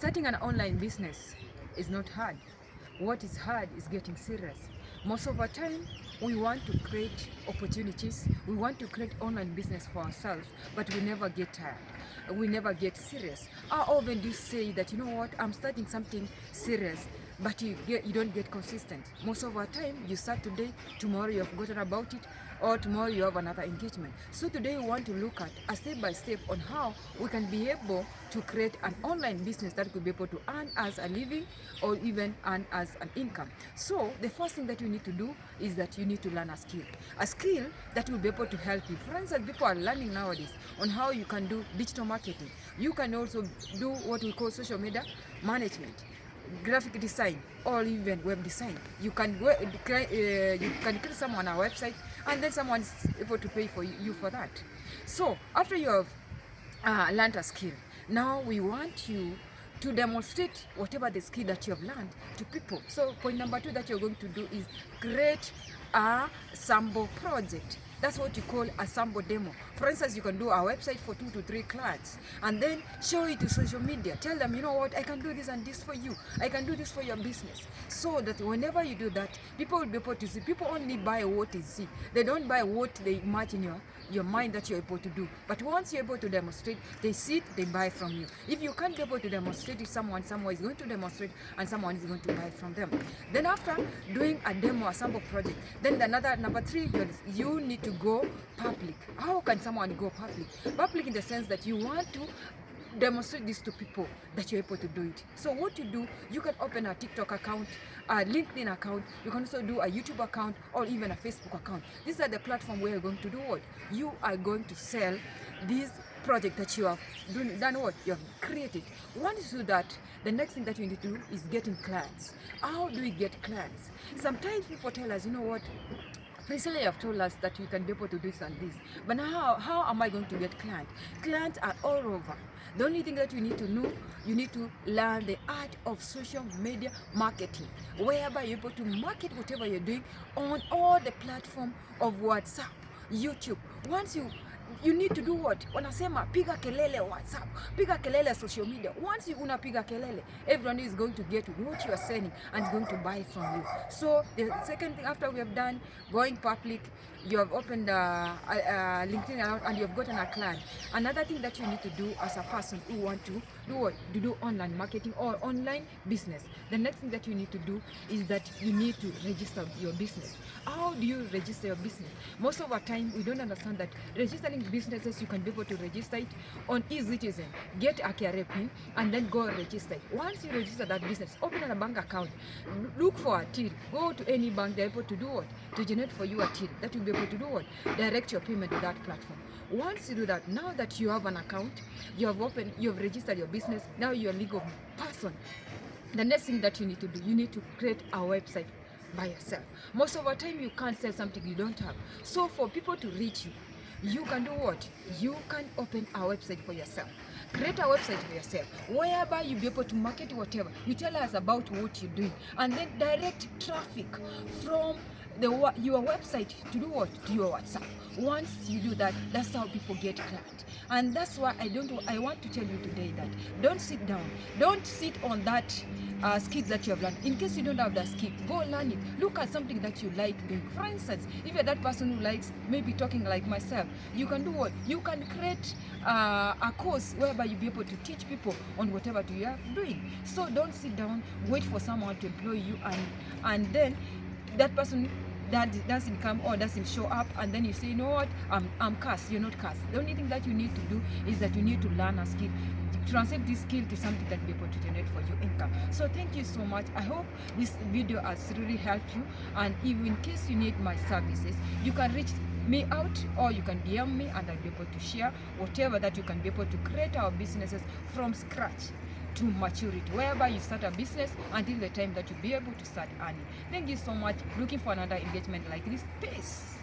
Starting an online business is not hard. What is hard is getting serious. Most of our time, we want to create opportunities, we want to create online business for ourselves, but we never get tired. We never get serious. How often do you say that, you know what, I'm starting something serious, but you don't get consistent? Most of our time, you start today, tomorrow you have forgotten about it, or tomorrow you have another engagement. So today we want to look at a step by step on how we can be able to create an online business that could be able to earn us a living or even earn us an income. So the first thing that you need to do is that you need to learn a skill that will be able to help you. For instance, people are learning nowadays on how you can do digital marketing. You can also do what we call social media management, graphic design, or even web design. You can create someone a website, and then someone is able to pay for you for that. So after you have learned a skill, now we want you to demonstrate whatever the skill that you have learned to people. So point number 2 that you're going to do is create a sample project. That's what you call a sample demo. For instance, you can do a website for 2 to 3 clients and then show it to social media. Tell them, you know what, I can do this and this for you. I can do this for your business. So that whenever you do that, people will be able to see. People only buy what they see. They don't buy what they imagine your mind that you're able to do. But once you're able to demonstrate, they see it, they buy from you. If you can't be able to demonstrate it, someone is going to demonstrate and someone is going to buy from them. Then after doing a demo, a sample project, then number 3, you need to go public. How can someone go public? Public in the sense that you want to demonstrate this to people that you're able to do it. So what you do, you can open a TikTok account, a LinkedIn account, you can also do a YouTube account or even a Facebook account. These are the platform where you're going to do what? You are going to sell this project that you have done what? You have created. Once you do that, the next thing that you need to do is getting clients. How do we get clients? Sometimes people tell us, you know what, recently you have told us that you can be able to do this and this, but now how am I going to get clients? Clients are all over. The only thing that you need to know, you need to learn the art of social media marketing, whereby you're able to market whatever you're doing on all the platform of WhatsApp, YouTube. Once you need to do what? Wanasema piga kelele WhatsApp, piga kelele social media. Once you unapiga kelele, everyone is going to get what you are selling and is going to buy from you. So the second thing, after we have done going public, you have opened a LinkedIn account and you have gotten a client. Another thing that you need to do as a person who want to do what? To do online marketing or online business. The next thing that you need to do is that you need to register your business. How do you register your business? Most of our time we don't understand that registering businesses, you can be able to register it on eCitizen, get a KRA pin and then go register it. Once you register that business, open a bank account, look for a till, go to any bank, they're able to do what? To generate for you a till that will be able to do what? Direct your payment to that platform. Once you do that, now that you have an account, you have registered your business, now you're a legal person. The next thing that you need to do, you need to create a website by yourself. Most of the time you can't sell something you don't have. So for people to reach you, you can do what? You can open a website for yourself. Create a website for yourself whereby you'll be able to market whatever. You tell us about what you're doing and then direct traffic from your website to do what? To your WhatsApp. Once you do that, that's how people get clients. And that's why I want to tell you today that don't sit down. Don't sit on that skill that you have learned. In case you don't have that skill, go learn it. Look at something that you like doing. For instance, if you're that person who likes maybe talking like myself, you can do what? You can create a course whereby you'll be able to teach people on whatever you are doing. So don't sit down, wait for someone to employ you and then that person that doesn't come or doesn't show up and then you say, you know what, I'm cursed. You're not cursed. The only thing that you need to do is that you need to learn a skill, translate this skill to something that will be able to generate for you income. So thank you so much. I hope this video has really helped you, and if in case you need my services, you can reach me out or you can DM me and I'll be able to share whatever that you can be able to create our businesses from scratch to maturity, whereby you start a business until the time that you'll be able to start earning. Thank you so much. Looking for another engagement like this. Peace.